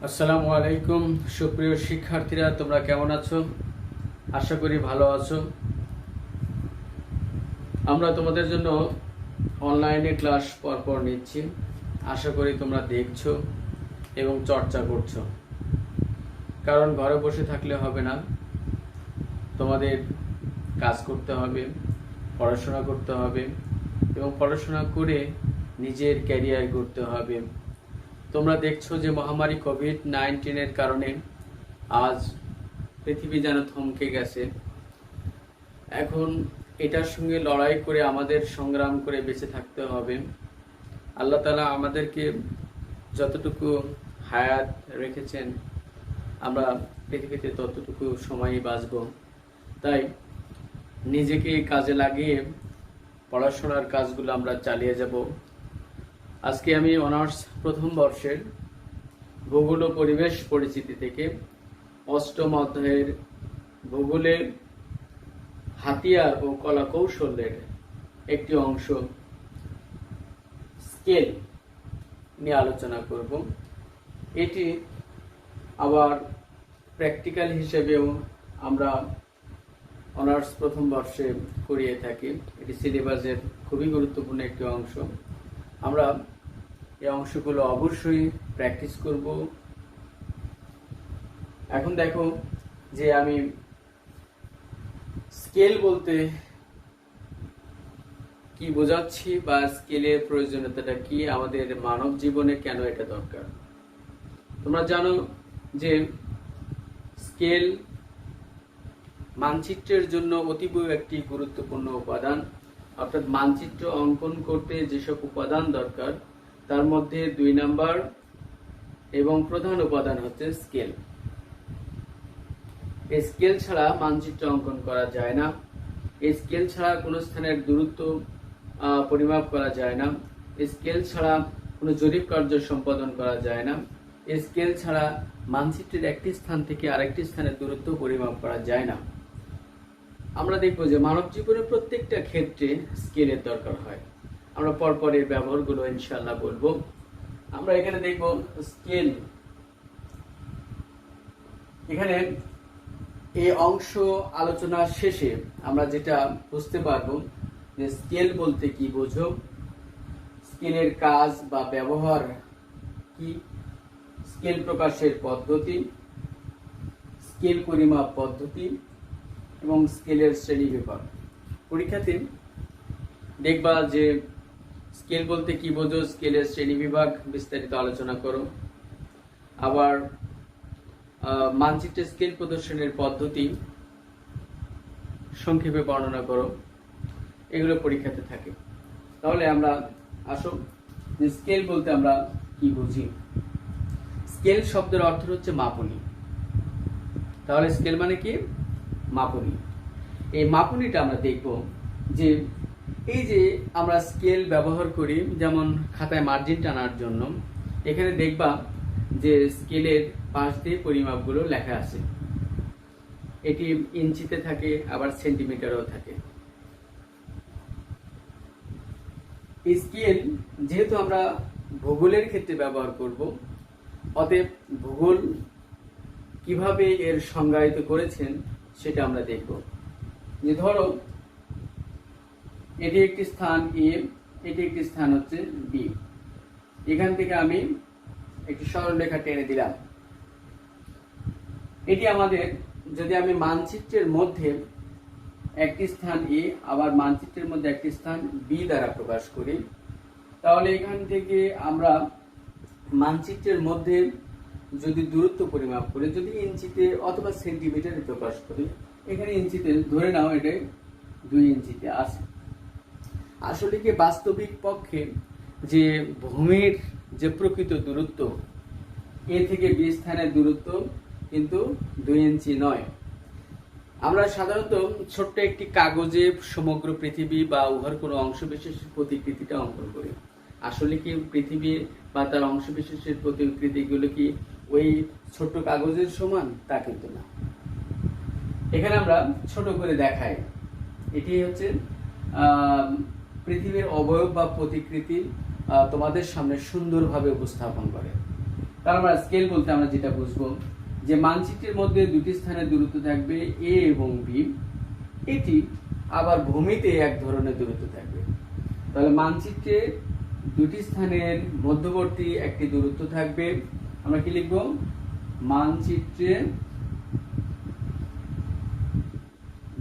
আসসালামু আলাইকুম সুপ্রিয় শিক্ষার্থীরা, তোমরা কেমন আছো? আশা করি ভালো আছো। আমরা তোমাদের জন্য অনলাইনে ক্লাস পরপর নিচ্ছি। আশা করি তোমরা দেখছো এবং চর্চা করছো, কারণ ঘরে বসে থাকলে হবে না। তোমাদের কাজ করতে হবে, পড়াশোনা করতে হবে এবং পড়াশোনা করে নিজের ক্যারিয়ার গড়তে হবে। তোমরা দেখছো যে মহামারী কোভিড-19 কারণে আজ পৃথিবী যেন থমকে গেছে। এখন এটার সঙ্গে লড়াই করে আমাদের সংগ্রাম করে বেঁচে থাকতে হবে। আল্লাহ তাআলা আমাদেরকে যতটুকু হায়াত রেখেছেন, আমরা পৃথিবীতে ততটুকু সময়ই বাঁচব। তাই নিজেকে কাজে লাগিয়ে পড়াশোনার কাজগুলো আমরা চালিয়ে যাব। আজকে আমি অনার্স প্রথম বর্ষের ভূগোল ও পরিবেশ পরিচিতি থেকে অষ্টম অধ্যায়ের ভূগোলের হাতিয়ার ও কলা কৌশলের একটি অংশ স্কেল নিয়ে আলোচনা করব। এটি আবার প্র্যাকটিক্যাল হিসেবেও আমরা অনার্স প্রথম বর্ষে করিয়ে থাকি। এটি সিলেবাসের খুবই গুরুত্বপূর্ণ একটি অংশ। আমরা এই অংশগুলো অবশ্যই প্র্যাকটিস করব। এখন দেখো যে আমি স্কেল বলতে কি বোঝাচ্ছি বা স্কেলের প্রয়োজনীয়তাটা কি, আমাদের মানব জীবনে কেন এটা দরকার। তোমরা জানো যে স্কেল মানচিত্রের জন্য অতীব একটি গুরুত্বপূর্ণ উপাদান। অর্থাৎ মানচিত্র অঙ্কন করতে যেসব উপাদান দরকার তার মধ্যে 2 নাম্বার এবং প্রধান উপাদান হচ্ছে স্কেল। এই স্কেল ছাড়া মানচিত্র অঙ্কন করা যায় না। এই স্কেল ছাড়া কোনো স্থানের দূরত্ব পরিমাপ করা যায় না। এই স্কেল ছাড়া কোনো জরিপ কার্য সম্পাদন করা যায় না। এই স্কেল ছাড়া মানচিত্রের একটি স্থান থেকে আরেকটি স্থানের দূরত্ব পরিমাপ করা যায় না। আমরা দেখব যে মানব জীবনের প্রত্যেকটা ক্ষেত্রে স্কেলের দরকার হয়। আমরা পরপর এর ব্যবহারগুলো ইনশাআল্লাহ বলবো। আমরা এখানে দেখব স্কেল। এখানে এই অংশ আলোচনা শেষে আমরা যেটা বুঝতে পারবো যে স্কেল বলতে কি বোঝো, স্কেলের কাজ বা ব্যবহার কি, স্কেল প্রকাশের পদ্ধতি, স্কেল পরিমাপ পদ্ধতি এবং স্কেলের শ্রেণী বিভাগ। পরীক্ষাতে দেখবা যে স্কেল বলতে কি বোঝো, স্কেলের শ্রেণী বিভাগ বিস্তারিত আলোচনা করো। আবার মানচিত্রের স্কেল প্রদর্শনের পদ্ধতি সংক্ষেপে বর্ণনা করো। এগুলো পরীক্ষাতে থাকে। তাহলে আমরা আসো যে স্কেল বলতে আমরা কি বুঝি। স্কেল শব্দের অর্থ হচ্ছে মাপনী। তাহলে স্কেল মানে কি? মাপনী। এই মাপনীটা আমরা দেখব যে এই যে আমরা স্কেল ব্যবহার করি, যেমন খাতায় মার্জিন টানার জন্য, এখানে দেখবা যে স্কেলের পাশ দিয়ে পরিমাপগুলো লেখা আছে। এটি ইঞ্চিতে থাকে, আবার সেন্টিমিটারও থাকে। এই স্কেল যেহেতু আমরা ভূগোলের ক্ষেত্রে ব্যবহার করব, অতএব ভূগোল কিভাবে এর সংজ্ঞায়িত করেছেন সেটা আমরা দেখব। যে ধরো এটি একটি স্থান এ, এটি একটি স্থান হচ্ছে বি। এখান থেকে আমি একটি সরলরেখা টেনে দিলাম। এটি আমাদের, যদি আমি মানচিত্রের মধ্যে একটি স্থান এ আবার মানচিত্রের মধ্যে একটি স্থান বি দ্বারা প্রকাশ করি, তাহলে এখান থেকে আমরা মানচিত্রের মধ্যে যদি দূরত্ব পরিমাপ করি, যদি ইঞ্চিতে অথবা সেন্টিমিটারে প্রকাশ করি, এখানে ইঞ্চিতে ধরে নাও এটা 2 ইঞ্চিতে আছে। আসলে কি বাস্তবিক পক্ষে যে ভূমির যে প্রকৃত দূরত্ব এ থেকে বি স্থানের দূরত্ব কিন্তু 2 ইঞ্চি নয়। আমরা সাধারণত ছোট্ট একটি কাগজে সমগ্র পৃথিবী বা উহার কোনো অংশ বিশেষের প্রতিকৃতিটা অঙ্কন করি। আসলে কি পৃথিবী বা তার অংশ বিশেষের প্রতিকৃতিগুলো কি ওই ছোট্ট কাগজের সমান? তা কিন্তু না। এখানে আমরা ছোট করে দেখাই। এটি হচ্ছে পৃথিবীর অবয়ব বা প্রতিকৃতি তোমাদের সামনে সুন্দরভাবে উপস্থাপন করে। তাহলে আমরা স্কেল বলতে আমরা যেটা বুঝবো যে মানচিত্রের মধ্যে দুটি স্থানের দূরত্ব থাকবে এ এবং বি, এটি আবার ভূমিতে এক ধরনের দূরত্ব থাকবে। তাহলে মানচিত্রে দুটি স্থানের মধ্যবর্তী একটি দূরত্ব থাকবে, আমরা কি লিখব? মানচিত্রে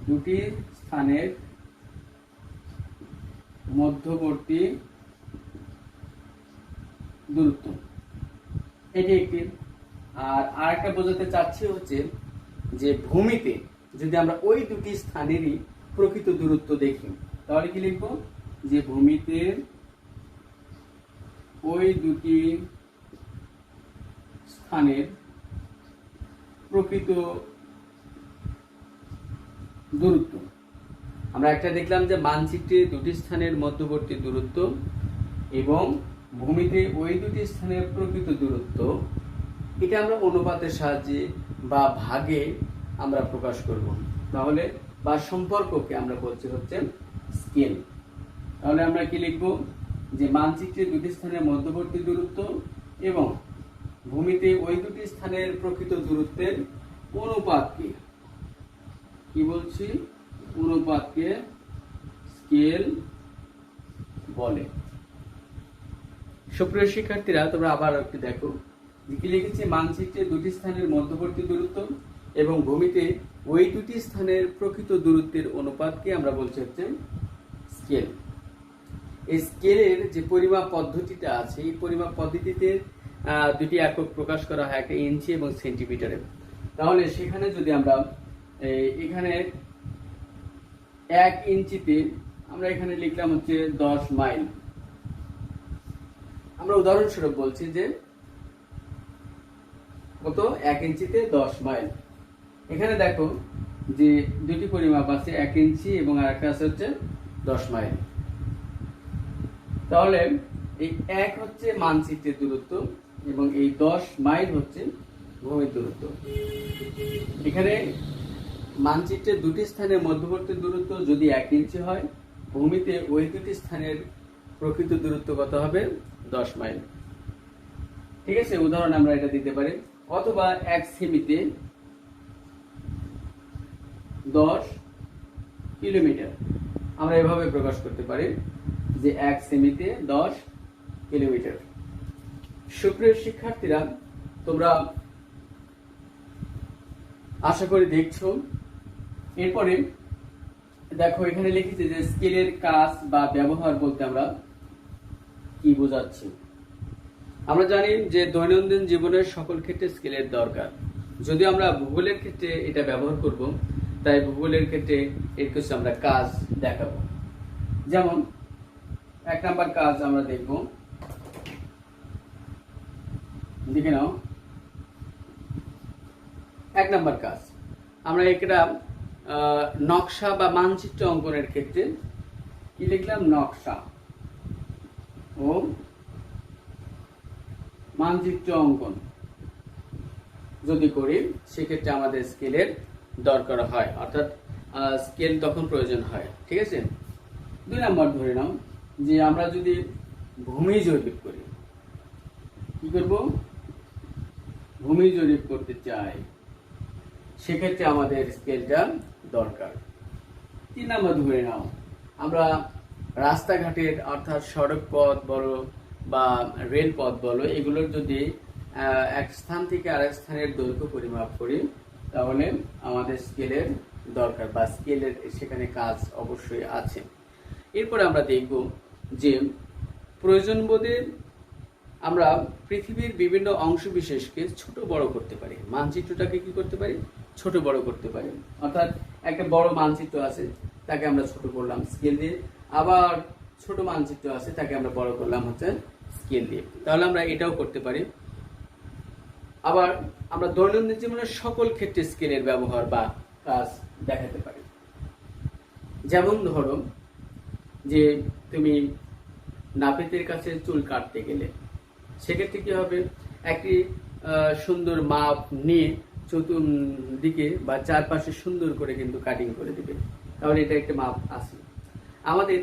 দুটি স্থানের মধ্যবর্তী দূরত্ব, এটি একটি। আর আরেকটা বোঝাতে চাচ্ছি হচ্ছে যে ভূমিতে যদি আমরা ওই দুটি স্থানেরই প্রকৃত দূরত্ব দেখি তাহলে কি লিখব? যে ভূমিতে ওই দুটি স্থানের প্রকৃত দূরত্ব। আমরা একটা দেখলাম যে মানচিত্রে দুটি স্থানের মধ্যবর্তী দূরত্ব এবং ভূমিতে ওই দুটি স্থানের প্রকৃত দূরত্ব, এটা আমরা অনুপাতের সাহায্যে বা ভাগে আমরা প্রকাশ করব। তাহলে বা সম্পর্ককে আমরা বলছি হচ্ছে স্কেল। তাহলে আমরা কি লিখব? যে মানচিত্রে দুটি স্থানের মধ্যবর্তী দূরত্ব এবং ভূমিতে ওই দুটি স্থানের প্রকৃত দূরত্বের অনুপাতকে কি বলছি? অনুপাতকে স্কেল বলে। সুপ্রিয় শিক্ষার্থীরা, তোমরা আবার একটু দেখো কি লিখেছি? মানচিত্রে দুটি স্থানের মধ্যবর্তী দূরত্ব এবং ভূমিতে ওই দুটি স্থানের প্রকৃত দূরত্বের অনুপাতকে আমরা বলছি হচ্ছে স্কেল। এই স্কেলের যে পরিমাপ পদ্ধতিটা আছে, এই পরিমাপ পদ্ধতিতে দুটি একক প্রকাশ করা হয়, একটা ইঞ্চি এবং সেন্টিমিটারে। তাহলে সেখানে যদি আমরা এখানে 1 ইঞ্চিতে আমরা এখানে লিখলাম হচ্ছে 10 মাইল। আমরা উদাহরণস্বরূপ বলছি যে কত? 1 ইঞ্চিতে 10 মাইল। এখানে দেখো যে দুটি পরিমাপ আছে, 1 ইঞ্চি এবং আরেকটা আছে হচ্ছে 10 মাইল। তাহলে এই 1 হচ্ছে মানচিত্রের দূরত্ব এবং এই 10 মাইল হচ্ছে ভূমির দূরত্ব। এখানে মানচিত্রের দুটি স্থানের মধ্যবর্তী দূরত্ব যদি 1 ইঞ্চি হয়, ভূমিতে ওই দুটি স্থানের প্রকৃত দূরত্ব কত হবে? 10 মাইল। ঠিক আছে, উদাহরণ আমরা এটা দিতে পারি। অথবা 1 সেমিতে 10 কিলোমিটার, আমরা এভাবে প্রকাশ করতে পারি যে 1 সেমিতে 10 কিলোমিটার। সুপ্রিয় শিক্ষার্থীরা, তোমরা আশা করি দেখছো। এরপরে দেখো এখানে লিখেছে যে স্কেলের কাজ বা ব্যবহার বলতে আমরা কি বোঝাচ্ছি। আমরা জানি যে দৈনন্দিন জীবনের সকল ক্ষেত্রে স্কেলের দরকার। যদিও আমরা ভূগোলের ক্ষেত্রে এটা ব্যবহার করব, তাই ভূগোলের ক্ষেত্রে এর কিছু আমরা কাজ দেখাবো। যেমন 1 নাম্বার কাজ আমরা দেখব, দেখে নাও। 1 নাম্বার কাজ আমরা একটা নকশা বা মানচিত্র অঙ্কনের ক্ষেত্রে কি লিখলাম? নকশা ও মানচিত্র অঙ্কন যদি করি সেক্ষেত্রে আমাদের স্কেলের দরকার হয়, অর্থাৎ স্কেল তখন প্রয়োজন হয়। ঠিক আছে। 2 নাম্বার ধরে নাও যে আমরা যদি ভূমি জরিপ করি, কি করব? ভূমি জরিপ করতে চাই, সেক্ষেত্রে আমাদের স্কেলটা দরকার। 3 নাম্বার ধরে নাও আমরা রাস্তাঘাটের অর্থাৎ সড়ক পথ বলো বা রেল পথ বলো, এগুলোর যদি এক স্থান থেকে আরেক স্থানের দৈর্ঘ্য পরিমাপ করি তাহলে আমাদের স্কেলের দরকার বা স্কেলের সেখানে কাজ অবশ্যই আছে। এরপরে আমরা দেখব যে প্রয়োজন বোধে আমরা পৃথিবীর বিভিন্ন অংশ বিশেষকে ছোট বড় করতে পারি। মানচিত্রটাকে কি করতে পারি? ছোট বড় করতে পারি। অর্থাৎ একটা বড় মানচিত্র আছে, তাকে আমরা ছোট করলাম স্কেল দিয়ে, আবার ছোট মানচিত্র আছে, তাকে আমরা বড় করলাম হচ্ছে স্কেল দিয়ে। তাহলে আমরা এটাও করতে পারি। আবার আমরা দৈনন্দিন জীবনের সকল ক্ষেত্রে স্কেলের ব্যবহার বা কাজ দেখাতে পারি। যেমন ধরো যে তুমি নাপিতের কাছে চুল কাটতে গেলে, সেক্ষেত্রে কি হবে? একটি সুন্দর মাপ নিয়ে চতুর্দিকে বা চারপাশে সুন্দর করে কিন্তু কাটিং করে দিবে। তাহলে এটা একটা মাপ আছে। আমাদের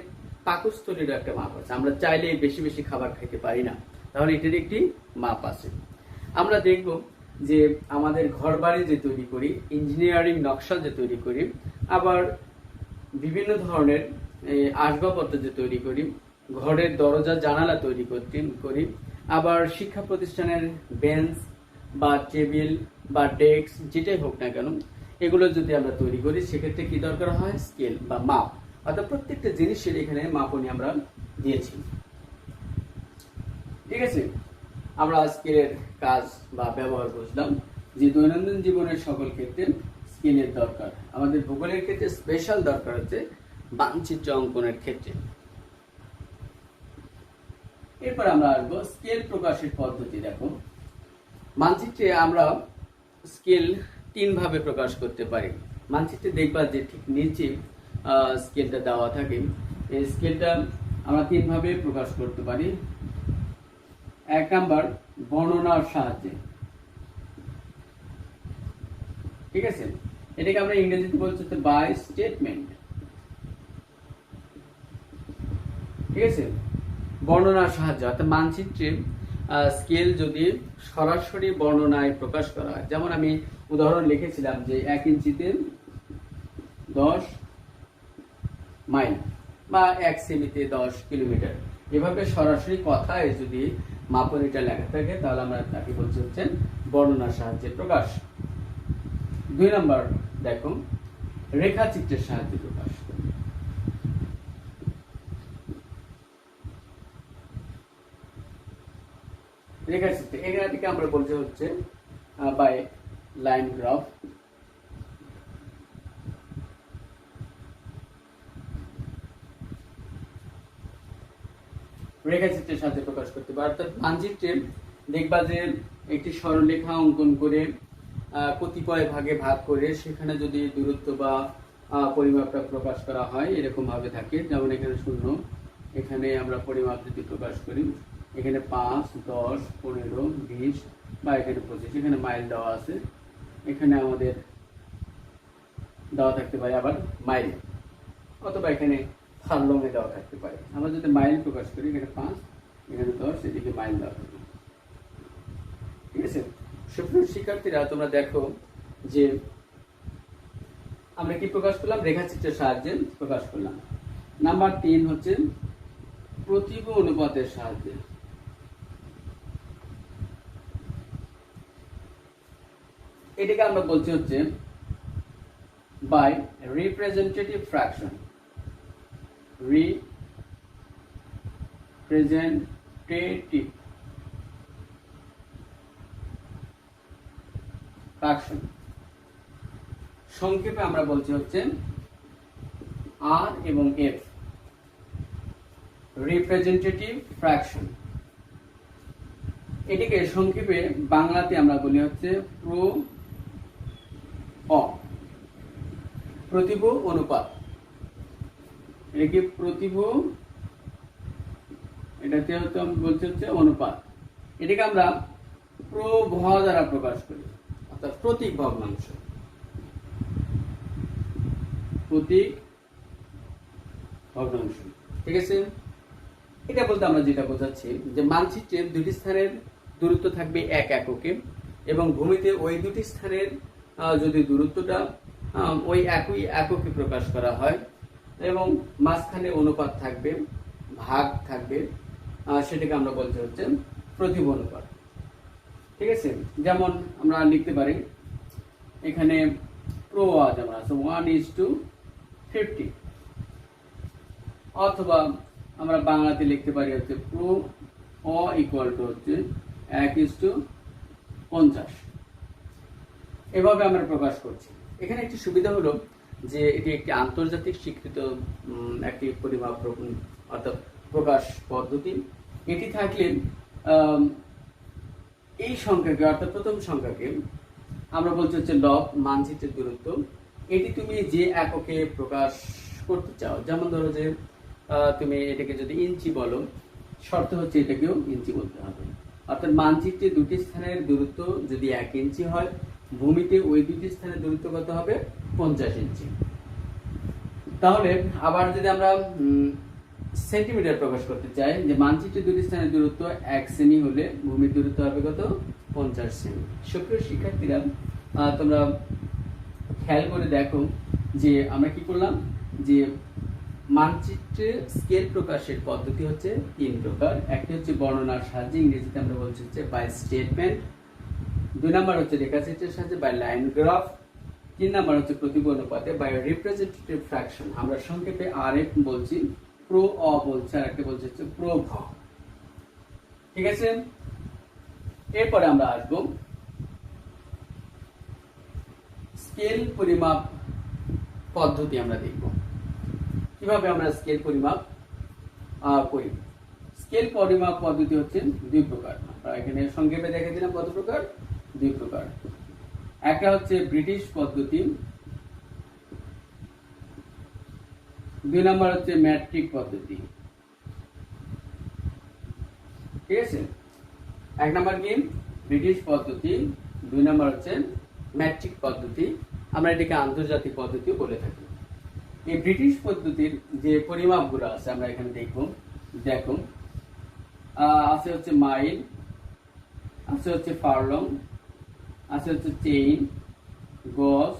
পাকস্থলীরও একটা মাপ আছে, আমরা চাইলে বেশি বেশি খাবার খেতে পারি না, তাহলে এটার একটি মাপ আছে। আমরা দেখব যে আমাদের ঘরবাড়ি যে তৈরি করি, ইঞ্জিনিয়ারিং নকশা যে তৈরি করি, আবার বিভিন্ন ধরনের আসবাবপত্র যে তৈরি করি, ঘরের দরজা জানালা তৈরি করি, আবার শিক্ষা প্রতিষ্ঠানের বেঞ্চ বা টেবিল বা ডেস্ক যেটাই হোক না কেন, এগুলো যদি আমরা তৈরি করি সেক্ষেত্রে কি দরকার হয়? স্কেল বা মাপ। অর্থাৎ প্রত্যেকটা জিনিসের এখানে মাপনি আমরা দিয়েছি। ঠিক আছে, আমরা স্কেলের কাজ বা ব্যবহার বুঝলাম যে দৈনন্দিন জীবনের সকল ক্ষেত্রে স্কেলের দরকার। আমাদের ভূগোলের ক্ষেত্রে স্পেশাল দরকার হচ্ছে মানচিত্র অঙ্কনের ক্ষেত্রে। এরপর আমরা আসবো স্কেল প্রকাশের পদ্ধতি। দেখো, মানচিত্রে আমরা স্কেল 3 ভাবে প্রকাশ করতে পারি। মানচিত্রে দেখবা যে ঠিক নিচে স্কেলটা দেওয়া থাকে। এই স্কেলটা আমরা 3 ভাবে প্রকাশ করতে পারি। 1 নাম্বার, বর্ণনার সাহায্যে। ঠিক আছে, এটাকে আমরা ইংরেজিতে বলছি বাই স্টেটমেন্ট। ঠিক আছে, বর্ণনার সাহায্যে। অর্থাৎ মানচিত্রে স্কেল যদি সরাসরি বর্ণনায় প্রকাশ করা হয়, যেমন আমি উদাহরণ লিখেছিলাম যে 1 ইঞ্চিতে 10 মাইল বা 1 সেমিতে 10 কিলোমিটার, এভাবে সরাসরি কথায় যদি মাপনীটা লেখা থাকে তাহলে আমরা তাকে বলছি হচ্ছে বর্ণনার সাহায্যে প্রকাশ। 2 নাম্বার, দেখো, রেখাচিত্রের সাহায্যে প্রকাশ। রেখাচিত্র, এটাকে আমরা বলছি হচ্ছে বাই লাইন গ্রাফ। রেখাচিত্রের সাহায্যে প্রকাশ করতে পারে। অর্থাৎ মানচিত্রে দেখবা যে একটি সরলরেখা অঙ্কন করে কতিপয় ভাগে ভাগ করে সেখানে যদি দূরত্ব বা পরিমাপটা প্রকাশ করা হয় এরকম ভাবে থাকে। যেমন এখানে 0, এখানে আমরা পরিমাপ যদি প্রকাশ করি, এখানে 5, 10, 15, 20 বা এখানে 25, এখানে মাইল দেওয়া আছে, এখানে আমাদের দেওয়া থাকতে পারে আবার মাইল, অথবা এখানে ফার্লংয়ে দেওয়া থাকতে পারে। আমরা যদি মাইল প্রকাশ করি, এখানে 5, এখানে 10, এদিকে মাইল দেওয়া থাকবে। ঠিক আছে, সুপ্রিয় শিক্ষার্থীরা, তোমরা দেখো যে আমরা কি প্রকাশ করলাম? রেখাচিত্রের সাহায্যে প্রকাশ করলাম। নাম্বার 3 হচ্ছে প্রতিভ অনুপাতের সাহায্যে। এটাকে আমরা বলছি হচ্ছে by representative fraction. Representative fraction, সংক্ষেপে আমরা বলছি হচ্ছে আর এবং এফ। রিপ্রেজেন্টেটিভ ফ্র্যাকশন, এটিকে সংক্ষেপে বাংলাতে আমরা বলি হচ্ছে প্রতিভ অনুপাত। এটাকে প্রতিভ, এটাকে হচ্ছে আমরা বলছি হচ্ছে অনুপাত। এটাকে আমরা প্রভ দ্বারা প্রকাশ করি, অর্থাৎ প্রতীক ভগ্নাংশ। প্রতীক ভগ্নাংশ। ঠিক আছে, এটা বলতে আমরা যেটা বোঝাচ্ছি যে মানচিত্রের 2টি স্থানের দূরত্ব থাকবে 1 এককে এবং ভূমিতে ওই 2টি স্থানের যদি দূরত্বটা ওই একই এককে প্রকাশ করা হয় এবং মাঝখানে অনুপাত থাকবে, ভাগ থাকবে, সেটাকে আমরা বলতে হচ্ছে প্রতিভ অনুপাত। ঠিক আছে, যেমন আমরা লিখতে পারি এখানে প্রো যেমন আছে 1:50, অথবা আমরা বাংলাতে লিখতে পারি হচ্ছে প্রো ইকুয়াল টু হচ্ছে 1:50। এভাবে আমরা প্রকাশ করছি। এখানে একটি সুবিধা হলো যে এটি একটি আন্তর্জাতিক স্বীকৃত একটি পরিমাপ অর্থাৎ প্রকাশ পদ্ধতি। এটি থাকলে এই সংখ্যাকে অর্থাৎ প্রথম সংখ্যাকে আমরা বলছি হচ্ছে লব, মানচিত্রের দূরত্ব। এটি তুমি যে এককে প্রকাশ করতে চাও, যেমন ধরো যে তুমি এটাকে যদি ইঞ্চি বলো, শর্ত হচ্ছে এটাকেও ইঞ্চি বলতে হবে। অর্থাৎ মানচিত্রে 2টি স্থানের দূরত্ব যদি 1 ইঞ্চি হয়, ভূমিতে ওই 2টি স্থানের দূরত্ব কত হবে? 50 ইঞ্চি। তাহলে আবার যদি আমরা সেন্টিমিটার প্রকাশ করতে চাই, যে মানচিত্রের দুটি স্থানের দূরত্ব 1 সেমি হলে ভূমির দূরত্ব হবে কত? 50 সেমি। সুপ্রিয় শিক্ষার্থীরা, তোমরা খেয়াল করে দেখো যে আমরা কি করলাম, যে মানচিত্রে স্কেল প্রকাশের পদ্ধতি হচ্ছে 3 প্রকার। একটি হচ্ছে বর্ণনার সাহায্যে, ইংরেজিতে আমরা বলছি হচ্ছে বাই স্টেটমেন্ট। 2 নাম্বার হচ্ছে রেখাচিত্রের সাহায্যে বাই লাইন গ্রাফ। 3 নাম্বার হচ্ছে প্রতীক অনুপাতে বাই রিপ্রেজেন্টেটিভ ফ্র্যাকশন, আমরা সংক্ষেপে আরএফ বলছি, প্রো অ বলছে, আর একটা বলছে হচ্ছে প্রো ভ। ঠিক আছে, এরপরে আমরা আসবো স্কেল পরিমাপ পদ্ধতি। আমরা দেখব কিভাবে আমরা স্কেল পরিমাপ করি। স্কেল পরিমাপ পদ্ধতি হচ্ছে 2 প্রকার। আমরা এখানে সংক্ষেপে দেখে দিলাম কত প্রকার, 2 প্রকার। একটা হচ্ছে ব্রিটিশ পদ্ধতি, 2 নাম্বার হচ্ছে ম্যাট্রিক পদ্ধতি। ঠিক আছে, 1 নাম্বার কি ব্রিটিশ পদ্ধতি, 2 নাম্বার হচ্ছে ম্যাট্রিক পদ্ধতি। আমরা এটাকে আন্তর্জাতিক পদ্ধতিও বলে থাকি। এই ব্রিটিশ পদ্ধতির যে পরিমাপগুলো আছে আমরা এখানে দেখো, আছে হচ্ছে মাইল, আছে হচ্ছে ফারলং, আছে হচ্ছে চেইন, গজ,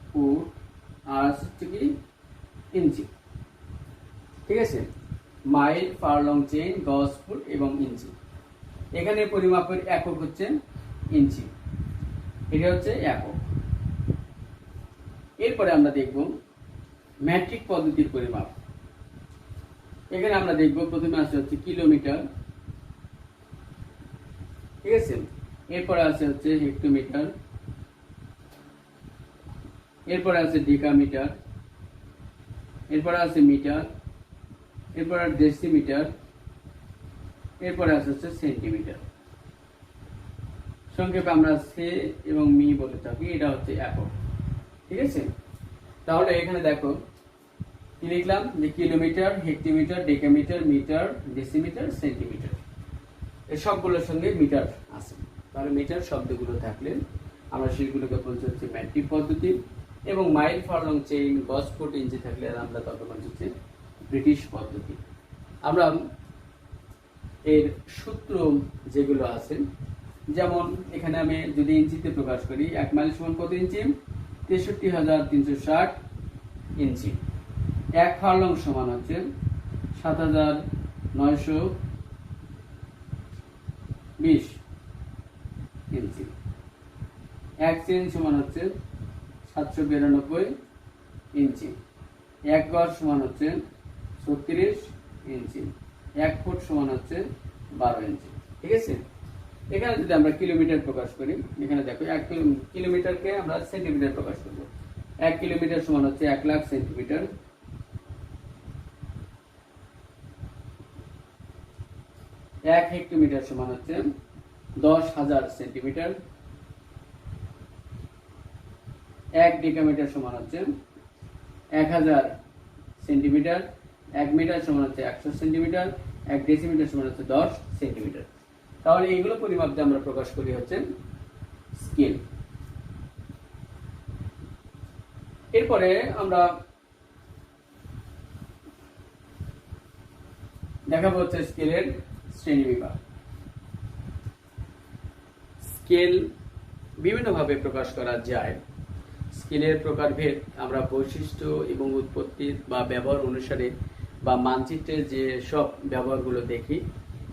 ফুট, আর আছে হচ্ছে কি ইঞ্চি। ঠিক আছে, মাইল, ফারলং, চেইন, গজ, ফুট এবং ইঞ্চি। এখানে পরিমাপের একক হচ্ছে ইঞ্চি, এটা হচ্ছে একক। এরপরে আমরা দেখব ম্যাট্রিক পদ্ধতির পরিমাপ। এখানে আমরা দেখব প্রথমে আছে হচ্ছে কিলোমিটার। ঠিক আছে, এরপরে আছে হচ্ছে হেক্টোমিটার, এরপরে আছে ডিকামিটার, এরপরে আছে মিটার, এরপরে ডেসিমিটার, এরপরে আছে হচ্ছে সেন্টিমিটার। সংক্ষেপে আমরা সে এবং মি বলে থাকি, এটা হচ্ছে একক। ঠিক আছে, তাহলে এখানে দেখো কি লিখলাম, যে kilometre, hectometre, decametre, metre, decimetre, centimetre, এই সবগুলোর সঙ্গে মিটার আছে। তাহলে মিটার শব্দগুলো থাকলে আমরা সেগুলোকে বলতে হচ্ছে ম্যাট্রিক পদ্ধতি, এবং মাইল, ফারলং, চেইন, গজ, ফুট, ইঞ্চি থাকলে আমরা তখন হচ্ছে ব্রিটিশ পদ্ধতি। আমরা এর সূত্র যেগুলো আছে, যেমন এখানে আমি যদি ইঞ্চিতে প্রকাশ করি, 1 মাইল সমান কত ইঞ্চি? 63,360 ইঞ্চি। 1 ফারলং সমান হচ্ছে 7,920 ইঞ্চি। 1 চেইন সমান হচ্ছে 792 ইঞ্চি। 1 গজ সমান হচ্ছে 36 ইঞ্চি। 1 ফুট সমান হচ্ছে 12 ইঞ্চি। ঠিক আছে, এখানে যদি আমরা কিলোমিটার প্রকাশ করি, এখানে দেখো 1 কিলোমিটারকে আমরা সেন্টিমিটার প্রকাশ করব। 1 কিলোমিটার সমান হচ্ছে 1 লাখ সেন্টিমিটার। 1 হেক্টোমিটার সমান হচ্ছে 10,000 সেন্টিমিটার। 1 ডিকামিটার সমান হচ্ছে 1000 সেন্টিমিটার। 1 মিটার সমান হচ্ছে 100 সেন্টিমিটার। 1 ডেসিমিটার সমান হচ্ছে 10 সেন্টিমিটার। তাহলে এইগুলো পরিমাপ দিয়ে আমরা প্রকাশ করি হচ্ছে স্কেল। এরপরে আমরা দেখাবো হচ্ছে স্কেলের শ্রেণীবিভাগ। স্কেল বিভিন্নভাবে প্রকাশ করা যায়। স্কেলের প্রকারভেদ আমরা বৈশিষ্ট্য এবং উৎপত্তি বা ব্যবহার অনুসারে বা মানচিত্রের যে সব ব্যবহারগুলো দেখি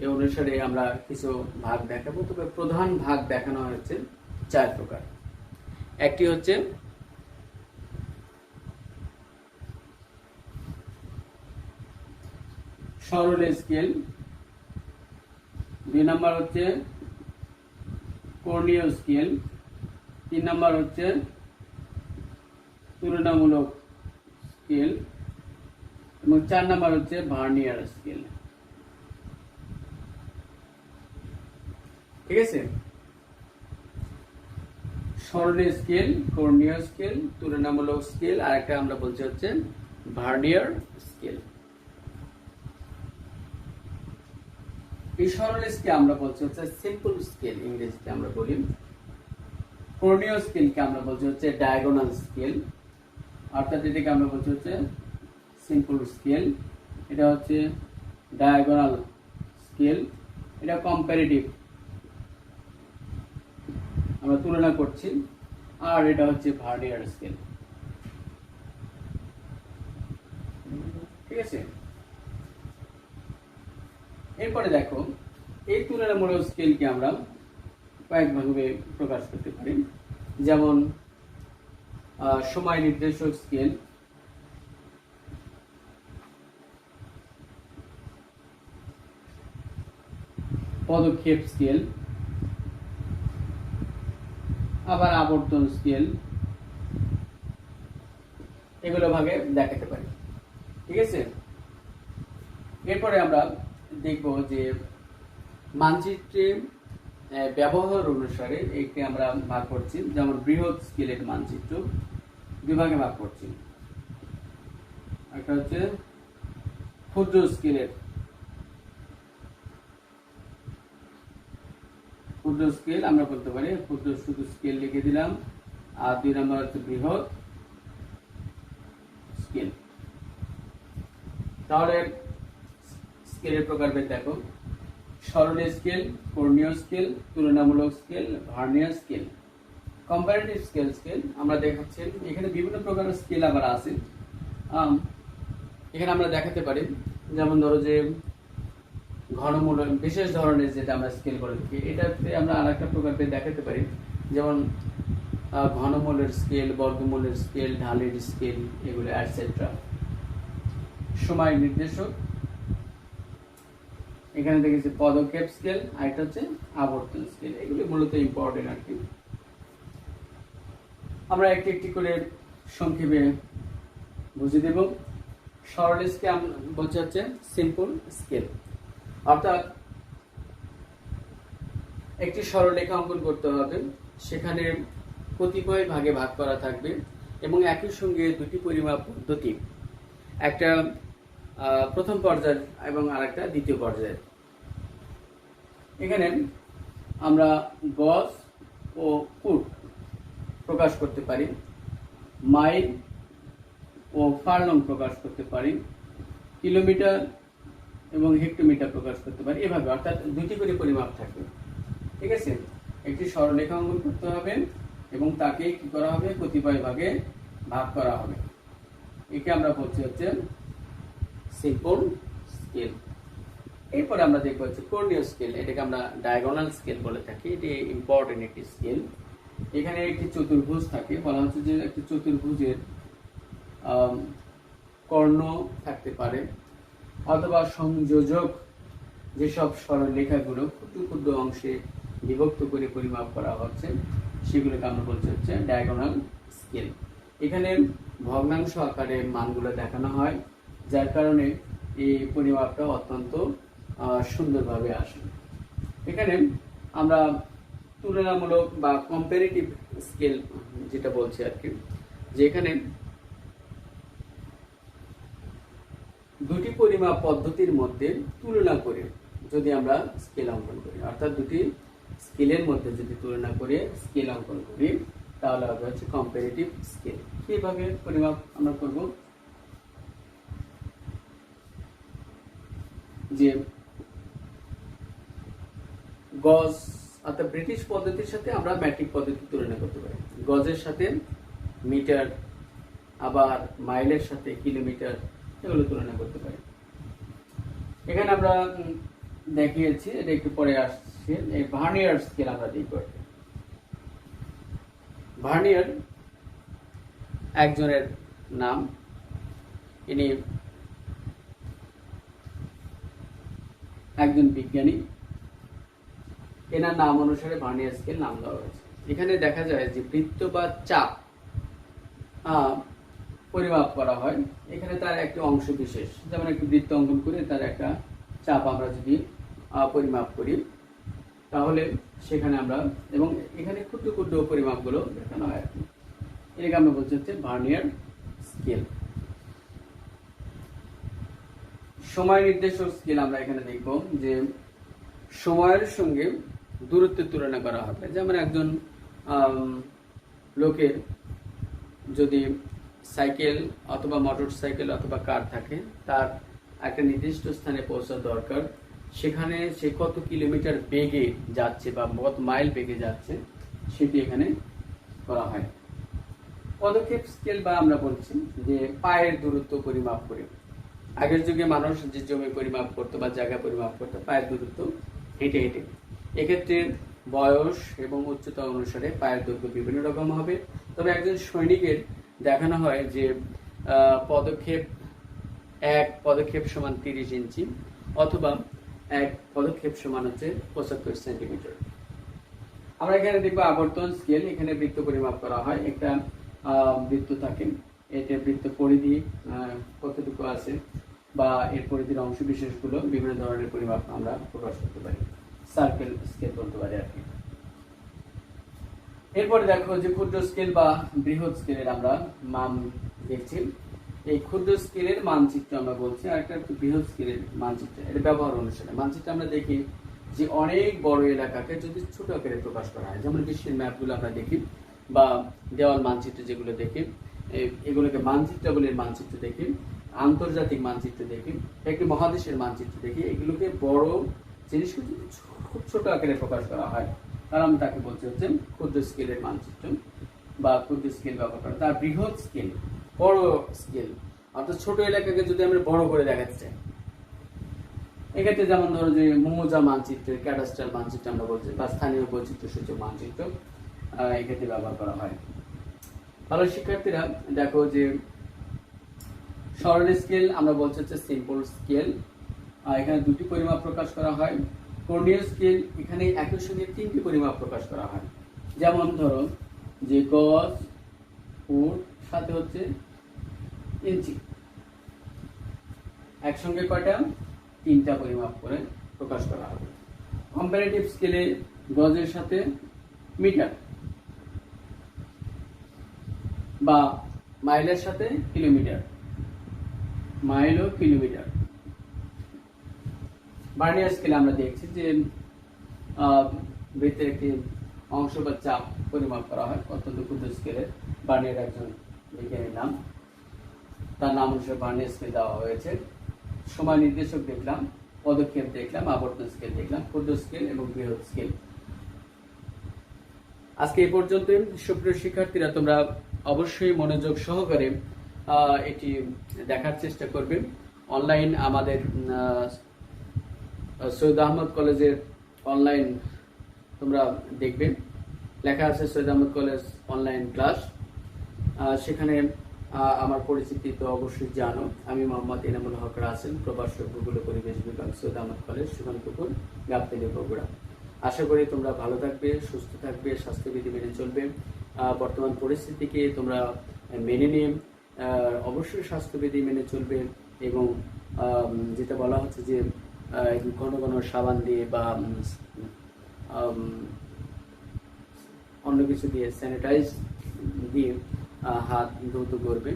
এই অনুসারে আমরা কিছু ভাগ দেখাবো। তবে প্রধান ভাগ দেখানো হচ্ছে 4 প্রকার। একটি হচ্ছে সরল স্কেল, 2 নাম্বার হচ্ছে কর্ণীয় স্কেল, 3 নাম্বার হচ্ছে তুলনামূলক স্কেল এবং 4 নাম্বার হচ্ছে ভার্নিয়ার স্কেল। ঠিক আছে, সরল স্কেল, কর্ণীয় স্কেল, তুলনামূলক স্কেল, আর একটা আমরা বলছি হচ্ছে ভার্নিয়ার স্কেল। এই সরল স্কেল আমরা বলছি হচ্ছে সিম্পল স্কেল, ইংরেজিতে আমরা বলি। কর্ণীয় স্কেলকে আমরা বলছি হচ্ছে ডায়াগোনাল স্কেল, অর্থাৎ এটাকে আমরা বলছি হচ্ছে সিম্পল স্কেল। এটা হচ্ছে ডায়াগোনাল স্কেল, এটা কম্পারেটিভ, আমরা তুলনা করছি। আর এটা হচ্ছে ভার্নিয়ার স্কেল, ঠিক আছে। এরপরে দেখো, এই তুলনামূলক স্কেলকে আমরা কয়েকভাবে প্রকাশ করতে পারি, যেমন সময় নির্দেশক স্কেল, পদক্ষেপ স্কেল, আবার আবর্তন স্কেল, এগুলো ভাগে দেখাতে পারি, ঠিক আছে। এরপরে আমরা দেখব যে মানচিত্রে ব্যবহার অনুসারে একে আমরা ভাগ করছি, যেমন বৃহৎ স্কেলের মানচিত্র বিভাগে ভাগ করছি। একটা হচ্ছে ক্ষুদ্র স্কেলের, ক্ষুদ্র স্কেল আমরা বলতে পারি, ক্ষুদ্র শুধু স্কেল লিখে দিলাম। আর 2 নম্বর হচ্ছে বৃহৎ স্কেল। তাহলে স্কেলের প্রকারভেদ দেখো, সরল স্কেল, কর্ণীয় স্কেল, তুলনামূলক scale, vernier scale, comparative scale আমরা দেখাচ্ছি। এখানে বিভিন্ন প্রকারের স্কেল আবার আছে, এখানে আমরা দেখাতে পারি। যেমন ধরো যে ঘনমূল বিশেষ ধরনের যেটা আমরা স্কেল করে থাকি, এটাতে আমরা আরেকটা প্রকারভেদ দেখাতে পারি, যেমন ঘনমূলের স্কেল, বর্গমূলের স্কেল, ঢালের স্কেল, এগুলো এটসেট্রা। সময় নির্দেশক, এখানে দেখেছি পদক্ষেপ স্কেল, আর এটা হচ্ছে আবর্তন স্কেল। এগুলো মূলত ইম্পর্টেন্ট আর কি। আমরা একটি একটি করে সংক্ষেপে বুঝে দেব। সরল স্কেল বলছে হচ্ছে সিম্পল স্কেল, অর্থাৎ একটি সরলরেখা অঙ্কন করতে হবে, সেখানে কতিপয় ভাগে ভাগ করা থাকবে এবং একই সঙ্গে দুটি পরিমাপ পদ্ধতি, একটা প্রথম পর্যায়ের এবং আরেকটা দ্বিতীয় পর্যায়ের। এখানে আমরা গজ ও ফুট প্রকাশ করতে পারি, মাইল ও ফার্লং প্রকাশ করতে পারি, কিলোমিটার এবং হেক্টোমিটার প্রকাশ করতে পারি, এভাবে। অর্থাৎ দুটি করে পরিমাপ থাকবে, ঠিক আছে। একটি সরলরেখা অঙ্কন করতে হবে এবং তাকে কি করা হবে, কতিপয় ভাগে ভাগ করা হবে। একে আমরা বলছি হচ্ছে সিম্পল স্কেল। এরপরে আমরা দেখবো হচ্ছে কর্ণীয় স্কেল, এটাকে আমরা ডায়াগোনাল স্কেল বলে থাকি। এটি ইম্পর্টেন্ট একটি স্কেল। এখানে একটি চতুর্ভুজ থাকে, বলা হচ্ছে যে একটি চতুর্ভুজের কর্ণ থাকতে পারে, অথবা সংযোজক যেসব সরলরেখাগুলো ক্ষুদ্র ক্ষুদ্র অংশে বিভক্ত করে পরিমাপ করা হচ্ছে, সেগুলোকে আমরা বলছি হচ্ছে ডায়াগোনাল স্কেল। এখানে ভগ্নাংশ আকারে মানগুলো দেখানো হয়, যার কারণে এই পরিমাপটা অত্যন্ত সুন্দরভাবে আসে। এখানে আমরা তুলনামূলক বা কম্পারেটিভ স্কেল যেটা বলছি আর কি, যে এখানে দুটি পরিমাপ পদ্ধতির মধ্যে তুলনা করে যদি আমরা স্কেল অঙ্কন করি, অর্থাৎ দুটি স্কেলের মধ্যে যদি তুলনা করে স্কেল অঙ্কন করি, তাহলে হবে হচ্ছে কম্পারেটিভ স্কেল। কিভাবে পরিমাপ আমরা করব, যে গজ, অর্থাৎ ব্রিটিশ পদ্ধতির সাথে আমরা ম্যাট্রিক পদ্ধতি তুলনা করতে পারি। গজের সাথে মিটার, আবার মাইলের সাথে কিলোমিটার, এগুলো তুলনা করতে পারি। এখানে আমরা দেখিয়েছি, এটা একটু পরে আসছে, এই ভার্নিয়ার স্কেল আমরা দেখব। ভার্নিয়ার একজনের নাম, ইনি একজন বিজ্ঞানী, এনার নাম অনুসারে ভার্নিয়ার স্কেল নাম দেওয়া হয়েছে। এখানে দেখা যায় যে বৃত্ত বা চাপ পরিমাপ করা হয়। এখানে তার একটি অংশ বিশেষ, যেমন একটি বৃত্ত অঙ্কন করে তার একটা চাপ আমরা যদি পরিমাপ করি, তাহলে সেখানে আমরা, এবং এখানে ক্ষুদ্র ক্ষুদ্র পরিমাপগুলো দেখানো হয় আর কি। এটাকে আমরা বলছি হচ্ছে ভার্নিয়ার স্কেল। সময় নির্দেশক স্কেল আমরা এখানে দেখব, যে সময়ের সঙ্গে দূরত্বের তুলনা করা হবে। যেমন একজন লোকের যদি সাইকেল অথবা মোটর সাইকেল অথবা কার থাকে, তার একটা নির্দিষ্ট স্থানে পৌঁছা দরকার, সেখানে সে কত কিলোমিটার বেগে যাচ্ছে বা কত মাইল বেগে যাচ্ছে সেটি এখানে করা হয়। পদক্ষেপ স্কেল বা আমরা বলছি যে পায়ের দূরত্ব পরিমাপ করে। আগের যুগে মানুষ যে জমি পরিমাপ করতো বা জায়গা পরিমাপ করতো পায়ের দূরত্ব হেঁটে হেঁটে। এক্ষেত্রে বয়স এবং উচ্চতা অনুসারে পায়ের দৈর্ঘ্য বিভিন্ন রকম হবে। তবে একজন সৈনিকের দেখানো হয় যে পদক্ষেপ 1 পদক্ষেপ সমান 30 ইঞ্চি অথবা 1 পদক্ষেপ সমান হচ্ছে 75 সেন্টিমিটার। আমরা এখানে দেখবো আবর্তন স্কেল। এখানে বৃত্ত পরিমাপ করা হয়। একটা বৃত্ত থাকে, এটা বৃত্ত পরিধি কতটুকু আছে বা এর পরিধির অংশ বিশেষগুলো বিভিন্ন ধরনের পরিমাপ আমরা প্রকাশ করতে পারি, সার্কেল স্কেল বলতে পারি আর কি। এরপরে দেখো যে ক্ষুদ্র স্কেল বা বৃহৎ স্কেলের আমরা মান দেখছি। এই ক্ষুদ্র স্কেলের মানচিত্র আমরা বলছি, আর একটা বৃহৎ স্কেলের মানচিত্র। এটা ব্যবহার অনুসারে মানচিত্র আমরা দেখি যে অনেক বড় এলাকাকে যদি ছোট আকারে প্রকাশ করা হয়, যেমন বিশ্বের ম্যাপগুলো আমরা দেখি বা দেওয়াল মানচিত্র যেগুলো দেখি, এগুলোকে মানচিত্র বলে মানচিত্র দেখি, আন্তর্জাতিক মানচিত্র দেখি, একটি মহাদেশের মানচিত্র দেখি, এগুলোকে বড় জিনিসকে যদি খুব ছোট আকারে প্রকাশ করা হয় তাহলে আমি তাকে বলছি হচ্ছে ক্ষুদ্র স্কেলের মানচিত্র বা ক্ষুদ্র স্কেল ব্যবহার করা। তার বৃহৎ স্কেল, বড় স্কেল, অর্থাৎ ছোট এলাকাকে যদি আমরা বড় করে দেখাতে চাই, এক্ষেত্রে যেমন ধরো যে মৌজা মানচিত্র, ক্যাডাস্ট্রাল মানচিত্র আমরা বলছি বা স্থানীয় বৈচিত্র্য সূচক মানচিত্র এক্ষেত্রে ব্যবহার করা হয়। ভালো শিক্ষার্থীরা দেখো যে সরল স্কেল আমরা বলছি হচ্ছে সিম্পল স্কেল। এখানে দুটি পরিমাপ প্রকাশ করা হয়। কর্ণীয় স্কেল, এখানে একই সঙ্গে 3টি পরিমাপ প্রকাশ করা হয়। যেমন ধরো যে গজ, ফুট, সাথে হচ্ছে ইঞ্চি, একসঙ্গে কয়টা? 3টা পরিমাপ করে প্রকাশ করা হবে। কম্পারেটিভ স্কেলে গজের সাথে মিটার বা মাইলের সাথে কিলোমিটার, মাইল ও কিলোমিটার। ভার্নিয়ার স্কেলে আমরা দেখছি যে বৃত্তের একটি অংশ বা চাপ পরিমাপ করা হয়। অত্যন্ত ক্ষুদ্র স্কেলে ভার্নিয়ার একজন বিজ্ঞানীর নাম, তার নাম অনুসারে ভার্নিয়ার স্কেল দেওয়া হয়েছে। সময় নির্দেশক দেখলাম, পদক্ষেপ দেখলাম, আবর্তন স্কেল দেখলাম, ক্ষুদ্র স্কেল এবং বৃহৎ স্কেল। আজকে এই পর্যন্ত। সুপ্রিয় শিক্ষার্থীরা, তোমরা অবশ্যই মনোযোগ সহকারে এটি দেখার চেষ্টা করবে। অনলাইন আমাদের সৈয়দ আহমদ কলেজের অনলাইন তোমরা দেখবে, লেখা আছে Syed Ahmed college online class. সেখানে আমার পরিচিতি তো অবশ্যই জানো, আমি মোহাম্মদ এনামুল হক রাসেল, প্রভাষক ভূগোল ও পরিবেশ বিভাগ, সৈয়দ আহমদ কলেজ, সুবর্ণপুর, গাবতলী, বগুড়া। আশা করি তোমরা ভালো থাকবে, সুস্থ থাকবে, স্বাস্থ্যবিধি মেনে চলবে। বর্তমান পরিস্থিতিকে তোমরা মেনে নিয়ে অবশ্যই স্বাস্থ্যবিধি মেনে চলবে এবং যেটা বলা হচ্ছে যে ঘন ঘন সাবান দিয়ে বা অন্য কিছু দিয়ে স্যানিটাইজ দিয়ে হাত ধৌত করবে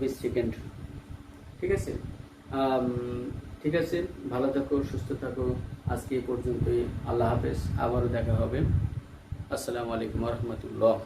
20 সেকেন্ড। ঠিক আছে? ঠিক আছে, ভালো থাকো, সুস্থ থাকো। আজকে এই পর্যন্তই। আল্লাহ হাফেজ, আবারও দেখা হবে। আসসালামু আলাইকুম ওয়া রাহমাতুল্লাহ।